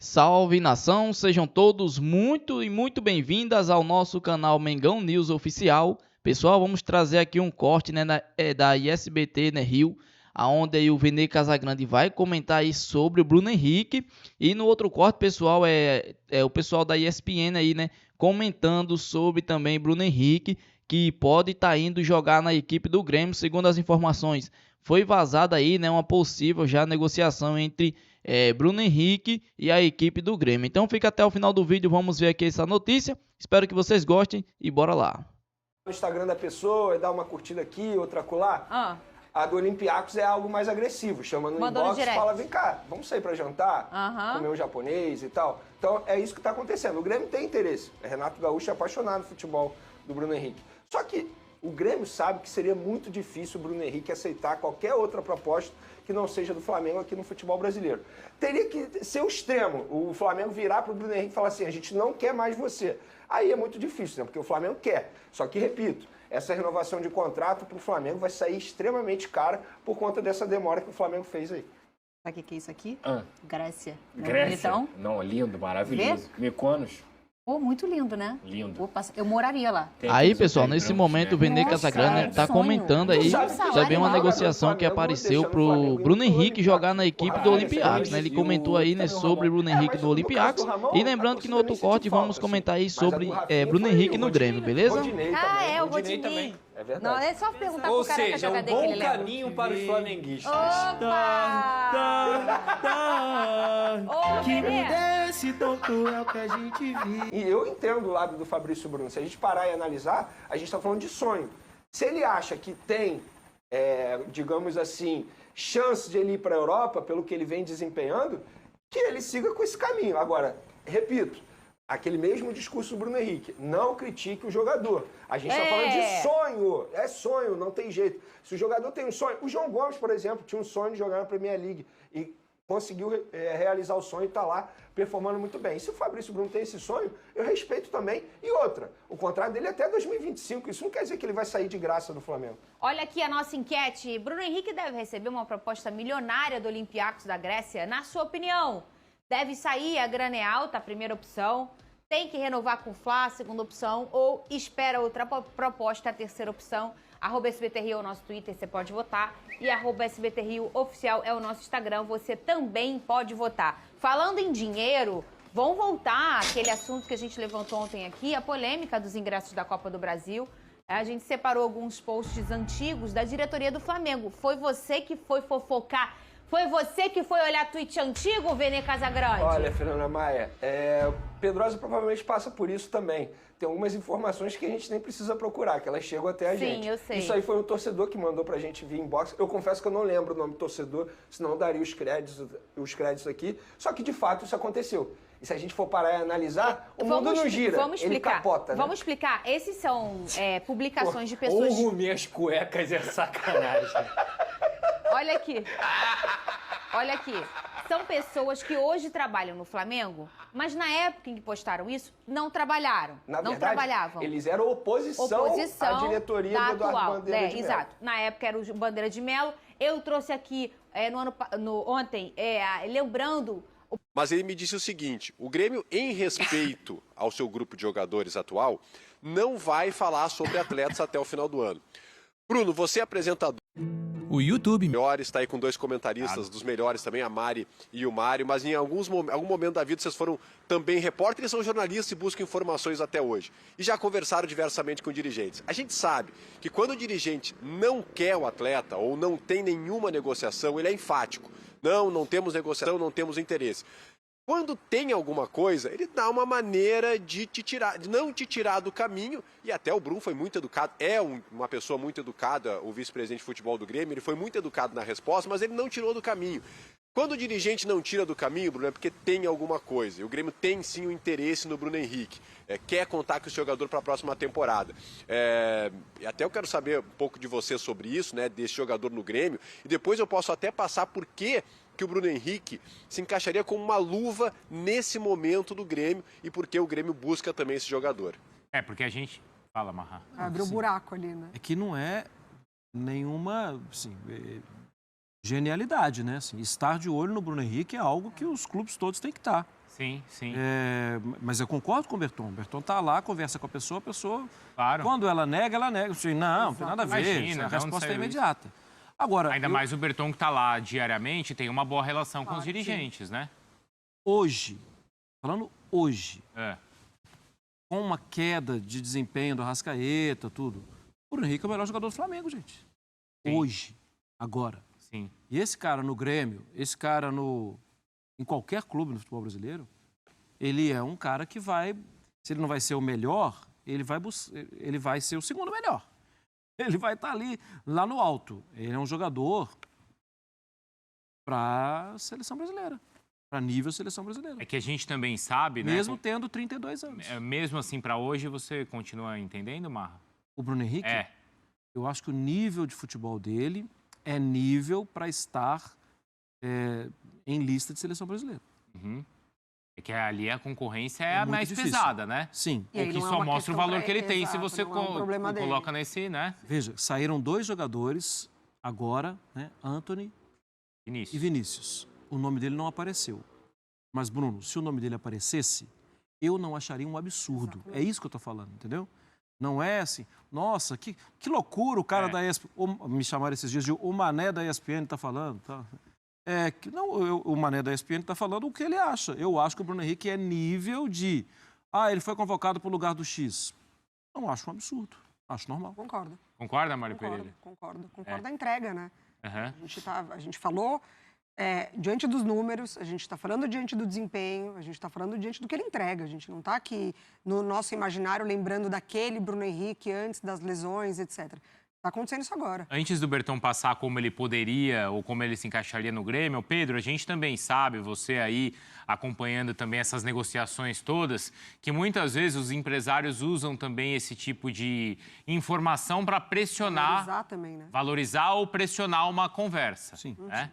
Salve nação, sejam todos muito bem-vindas ao nosso canal Mengão News Oficial. Pessoal, vamos trazer aqui um corte da ISBT Rio, aonde aí o Vene Casagrande vai comentar aí sobre o Bruno Henrique. E no outro corte, pessoal, é o pessoal da ESPN aí, né, comentando sobre também Bruno Henrique, que pode estar indo jogar na equipe do Grêmio. Segundo as informações, foi vazada aí, né, uma possível já negociação entre Bruno Henrique e a equipe do Grêmio. Então fica até o final do vídeo, vamos ver aqui essa notícia. Espero que vocês gostem e bora lá. No Instagram da pessoa, dá uma curtida aqui, outra acolá. A do Olympiacos é algo mais agressivo, chama no inbox e fala, vem cá, vamos sair pra jantar, comer um japonês e tal. Então é isso que tá acontecendo. O Grêmio tem interesse. Renato Gaúcho é apaixonado no futebol do Bruno Henrique. Só que o Grêmio sabe que seria muito difícil o Bruno Henrique aceitar qualquer outra proposta que não seja do Flamengo aqui no futebol brasileiro. Teria que ser o extremo, o Flamengo virar para o Bruno Henrique e falar assim, a gente não quer mais você. Aí é muito difícil, né? Porque o Flamengo quer. Só que, repito, essa renovação de contrato para o Flamengo vai sair extremamente cara por conta dessa demora que o Flamengo fez aí. Sabe o que é isso aqui? Grécia. Grécia? Então, não, lindo, maravilhoso. Mykonos. Oh, muito lindo, né? Lindo. Eu moraria lá. Aí, pessoal, nesse momento o Vene Casagrande está comentando aí também uma negociação que apareceu pro Bruno Henrique jogar na equipe do Olympiacos, né? Ele comentou aí, né, sobre Bruno Henrique do Olympiacos. E lembrando que no outro corte vamos comentar aí sobre Bruno Henrique no Grêmio, beleza? O Rodinei. É verdade. Não, é só perguntar Ou pro careca seja, um jogador que ele bom leva. caminho para os flamenguistas. Ô, Vene! Esse tonto é o que a gente vive. E eu entendo o lado do Fabrício Bruno. Se a gente parar e analisar, a gente está falando de sonho. Se ele acha que tem, digamos assim, chance de ele ir para a Europa, pelo que ele vem desempenhando, que ele siga com esse caminho. Agora, repito, aquele mesmo discurso do Bruno Henrique, não critique o jogador. A gente está falando de sonho, é sonho, não tem jeito. Se o jogador tem um sonho, o João Gomes, por exemplo, tinha um sonho de jogar na Premier League e conseguiu realizar o sonho e está lá performando muito bem. E se o Fabrício Bruno tem esse sonho, eu respeito também. E outra, o contrato dele é até 2025, isso não quer dizer que ele vai sair de graça do Flamengo. Olha aqui a nossa enquete. Bruno Henrique deve receber uma proposta milionária do Olympiacos da Grécia? Na sua opinião, deve sair, a grana é alta, a primeira opção? Tem que renovar com o Fla, a segunda opção? Ou espera outra proposta, a terceira opção? @SBT Rio é o nosso Twitter, você pode votar. E @SBT Rio Oficial é o nosso Instagram, você também pode votar. Falando em dinheiro, vamos voltar àquele assunto que a gente levantou ontem aqui, a polêmica dos ingressos da Copa do Brasil. A gente separou alguns posts antigos da diretoria do Flamengo. Foi você que foi fofocar? Foi você que foi olhar tweet antigo, Vene Casagrande? Olha, Fernanda Maia, Pedrosa provavelmente passa por isso também. Tem algumas informações que a gente nem precisa procurar, que elas chegam até a gente. Sim, eu sei. Isso aí foi um torcedor que mandou pra gente via inbox. Eu confesso que eu não lembro o nome do torcedor, senão eu daria os créditos aqui. Só que, de fato, isso aconteceu. E se a gente for parar e analisar, o mundo não gira, ele capota, né? Vamos explicar. Esses são publicações de pessoas... Ou minhas cuecas é sacanagem. Olha aqui. Olha aqui. São pessoas que hoje trabalham no Flamengo, mas na época em que postaram isso, não trabalharam. Na não verdade, trabalhavam. eles eram oposição à diretoria da do Eduardo atual. Bandeira de Melo. Exato. Na época era o Bandeira de Melo. Eu trouxe aqui ontem, lembrando... Mas ele me disse o seguinte, o Grêmio, em respeito ao seu grupo de jogadores atual, não vai falar sobre atletas até o final do ano. Bruno, você é apresentador. O YouTube Melhores, está aí com dois comentaristas dos melhores também, a Mari e o Mário, mas em algum momento da vida vocês foram também repórteres, são jornalistas e buscam informações até hoje. E já conversaram diversamente com dirigentes. A gente sabe que quando o dirigente não quer o atleta ou não tem nenhuma negociação, ele é enfático. Não temos negociação, não temos interesse. Quando tem alguma coisa, ele dá uma maneira de não te tirar do caminho, e até o Bruno foi muito educado, uma pessoa muito educada, o vice-presidente de futebol do Grêmio, ele foi muito educado na resposta, mas ele não tirou do caminho. Quando o dirigente não tira do caminho, Bruno, é porque tem alguma coisa. E o Grêmio tem sim um interesse no Bruno Henrique, quer contar com o jogador para a próxima temporada. Até eu quero saber um pouco de você sobre isso, né, desse jogador no Grêmio, e depois eu posso até passar por que o Bruno Henrique se encaixaria como uma luva nesse momento do Grêmio e porque o Grêmio busca também esse jogador. Porque a gente... Fala, Marra. Abriu um buraco ali, né? é que não é nenhuma assim, genialidade, né? Assim, estar de olho no Bruno Henrique é algo que os clubes todos têm que estar. Sim, sim. Mas eu concordo com o Berton. O Berton tá lá, conversa com a pessoa, claro. Quando ela nega, ela nega. Assim, não tem nada a ver, Imagina, a resposta é imediata. Agora, ainda mais o Berton que tá lá diariamente, tem uma boa relação com os dirigentes, né? Falando hoje, com uma queda de desempenho do Arrascaeta, tudo, o Bruno Henrique é o melhor jogador do Flamengo, gente. Sim. Hoje, agora. Sim. E esse cara no Grêmio, esse cara em qualquer clube no futebol brasileiro, ele é um cara que vai, se ele não vai ser o melhor, ele vai ser o segundo melhor. Ele vai estar lá no alto. Ele é um jogador para a seleção brasileira, para nível seleção brasileira. É que a gente também sabe, né? Mesmo tendo 32 anos. Mesmo assim, para hoje, você continua entendendo, Marra? O Bruno Henrique? Eu acho que o nível de futebol dele é nível para estar em lista de seleção brasileira. Uhum. É que ali a concorrência é a mais difícil. Pesada, né? Sim. O que só mostra o valor que ele tem, se você coloca nesse, né? Veja, saíram 2 jogadores agora, né? Antony e Vinícius. O nome dele não apareceu. Mas, Bruno, se o nome dele aparecesse, eu não acharia um absurdo. Exatamente. É isso que eu tô falando, entendeu? Não é assim, nossa, que loucura o cara da ESPN, me chamaram esses dias de o Mané da ESPN tá falando, tá? O Mané da ESPN está falando o que ele acha. Eu acho que o Bruno Henrique é nível de... ele foi convocado para o lugar do X. Não acho um absurdo. Acho normal. Concordo. Concorda, Mário Pereira? Concordo da entrega, né? Uhum. A gente falou diante dos números, a gente está falando diante do desempenho, a gente está falando diante do que ele entrega. A gente não está aqui no nosso imaginário lembrando daquele Bruno Henrique antes das lesões, etc. Está acontecendo isso agora. Antes do Berton passar como ele poderia ou como ele se encaixaria no Grêmio, Pedro, a gente também sabe, você aí acompanhando também essas negociações todas, que muitas vezes os empresários usam também esse tipo de informação para pressionar, valorizar também, né? Valorizar ou pressionar uma conversa. Sim. Né?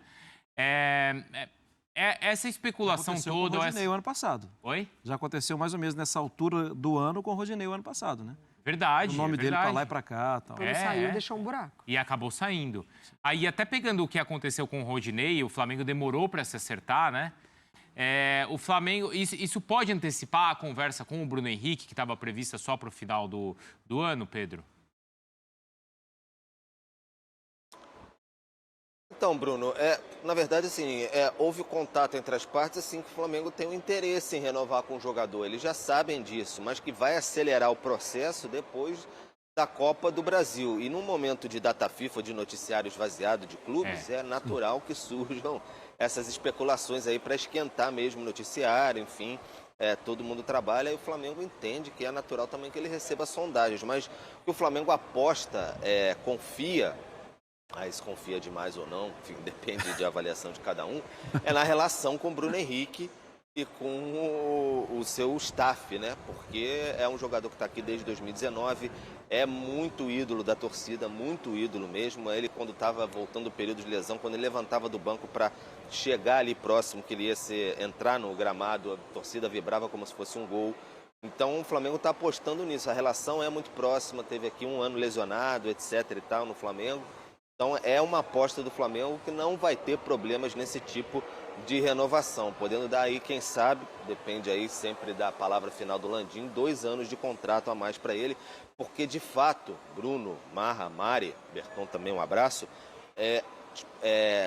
Essa especulação toda... com o Rodinei o ano passado. Oi? Já aconteceu mais ou menos nessa altura do ano com o Rodinei o ano passado, né? Verdade. O nome dele para lá e para cá. Tal. Quando saiu, deixou um buraco. E acabou saindo. Aí, até pegando o que aconteceu com o Rodinei, o Flamengo demorou para se acertar, né? O Flamengo... Isso pode antecipar a conversa com o Bruno Henrique, que estava prevista só para o final do ano, Pedro? Então, Bruno, na verdade, assim, houve contato entre as partes, assim, que o Flamengo tem um interesse em renovar com o jogador. Eles já sabem disso, mas que vai acelerar o processo depois da Copa do Brasil. E num momento de data FIFA, de noticiário esvaziado de clubes, é natural que surjam essas especulações aí para esquentar mesmo o noticiário, enfim. Todo mundo trabalha e o Flamengo entende que é natural também que ele receba sondagens. Mas o que o Flamengo aposta, confia... se confia demais ou não, enfim, depende de avaliação de cada um, na relação com o Bruno Henrique e com o seu staff, né? Porque é um jogador que está aqui desde 2019, é muito ídolo da torcida, muito ídolo mesmo. Ele, quando estava voltando do período de lesão, quando ele levantava do banco para chegar ali próximo, que ele ia entrar no gramado, a torcida vibrava como se fosse um gol. Então o Flamengo está apostando nisso, a relação é muito próxima, teve aqui um ano lesionado, etc e tal, no Flamengo. Então é uma aposta do Flamengo que não vai ter problemas nesse tipo de renovação, podendo dar aí, quem sabe, depende aí sempre da palavra final do Landim, 2 anos de contrato a mais para ele, porque de fato, Bruno, Marra, Mari, Berton também um abraço,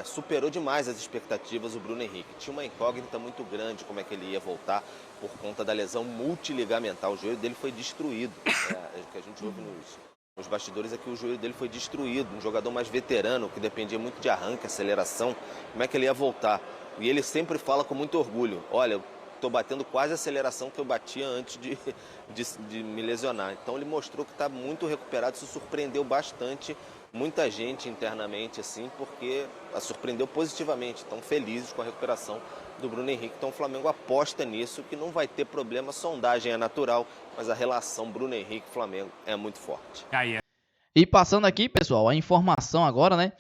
superou demais as expectativas o Bruno Henrique. Tinha uma incógnita muito grande como é que ele ia voltar por conta da lesão multiligamentar, o joelho dele foi destruído, que a gente ouve nos bastidores é que o joelho dele foi destruído, um jogador mais veterano, que dependia muito de arranque, aceleração, como é que ele ia voltar? E ele sempre fala com muito orgulho, olha, eu estou batendo quase a aceleração que eu batia antes de me lesionar. Então ele mostrou que está muito recuperado, isso surpreendeu bastante muita gente internamente, assim, porque surpreendeu positivamente, estão felizes com a recuperação do Bruno Henrique. Então o Flamengo aposta nisso, que não vai ter problema, sondagem é natural, mas a relação Bruno Henrique-Flamengo é muito forte. E passando aqui, pessoal, a informação agora, né?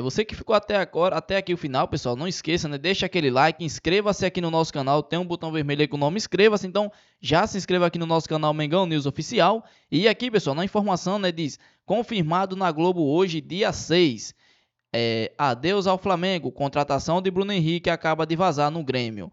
Você que ficou até aqui o final, pessoal, não esqueça, né? Deixa aquele like, inscreva-se aqui no nosso canal, tem um botão vermelho aí com o nome inscreva-se, então já se inscreva aqui no nosso canal Mengão News Oficial. E aqui, pessoal, na informação, né, diz, confirmado na Globo hoje, dia 6, adeus ao Flamengo, contratação de Bruno Henrique acaba de vazar no Grêmio.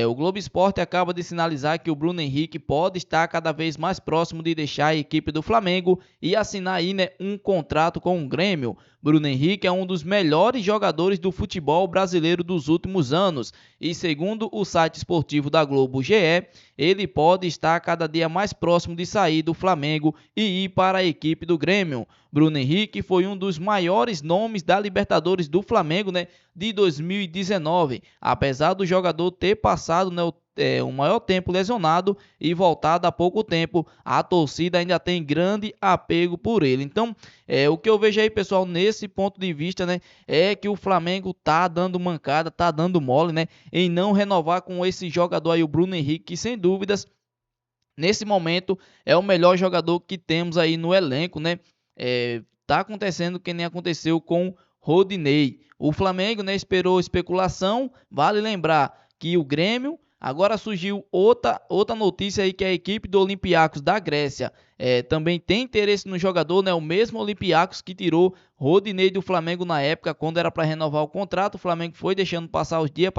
O Globo Esporte acaba de sinalizar que o Bruno Henrique pode estar cada vez mais próximo de deixar a equipe do Flamengo e assinar aí, né, um contrato com o Grêmio. Bruno Henrique é um dos melhores jogadores do futebol brasileiro dos últimos anos e, segundo o site esportivo da Globo GE, ele pode estar cada dia mais próximo de sair do Flamengo e ir para a equipe do Grêmio. Bruno Henrique foi um dos maiores nomes da Libertadores do Flamengo, né, de 2019, apesar do jogador ter passado, né, o maior tempo lesionado e voltado há pouco tempo, a torcida ainda tem grande apego por ele. Então, o que eu vejo aí, pessoal, nesse ponto de vista, né, é que o Flamengo tá dando mancada, tá dando mole, né, em não renovar com esse jogador aí, o Bruno Henrique, que sem dúvidas, nesse momento, é o melhor jogador que temos aí no elenco, né. Tá acontecendo que nem aconteceu com Rodinei. O Flamengo, né, esperou especulação. Vale lembrar que o Grêmio, agora surgiu outra notícia aí, que a equipe do Olympiacos da Grécia também tem interesse no jogador, né? O mesmo Olympiacos que tirou Rodinei do Flamengo na época, quando era para renovar o contrato. O Flamengo foi deixando passar os dias,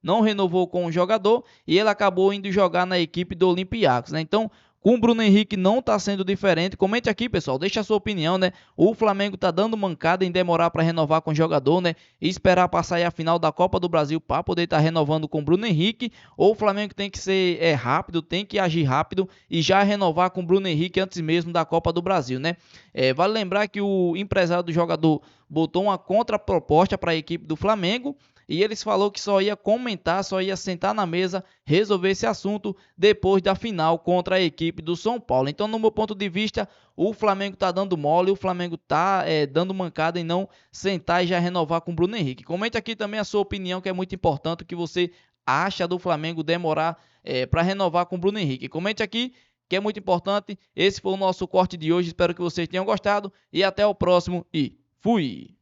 não renovou com o jogador e ele acabou indo jogar na equipe do Olympiacos, né? Então, com o Bruno Henrique não está sendo diferente. Comente aqui, pessoal, deixa a sua opinião, né? O Flamengo está dando mancada em demorar para renovar com o jogador, né? E esperar passar aí a final da Copa do Brasil para poder estar renovando com o Bruno Henrique. Ou o Flamengo tem que ser rápido, tem que agir rápido e já renovar com o Bruno Henrique antes mesmo da Copa do Brasil, né? Vale lembrar que o empresário do jogador botou uma contraproposta para a equipe do Flamengo. E eles falou que só ia comentar, só ia sentar na mesa, resolver esse assunto depois da final contra a equipe do São Paulo. Então, no meu ponto de vista, o Flamengo está dando mole, o Flamengo está dando mancada em não sentar e já renovar com o Bruno Henrique. Comente aqui também a sua opinião, que é muito importante, o que você acha do Flamengo demorar para renovar com o Bruno Henrique. Comente aqui, que é muito importante. Esse foi o nosso corte de hoje, espero que vocês tenham gostado e até o próximo e fui!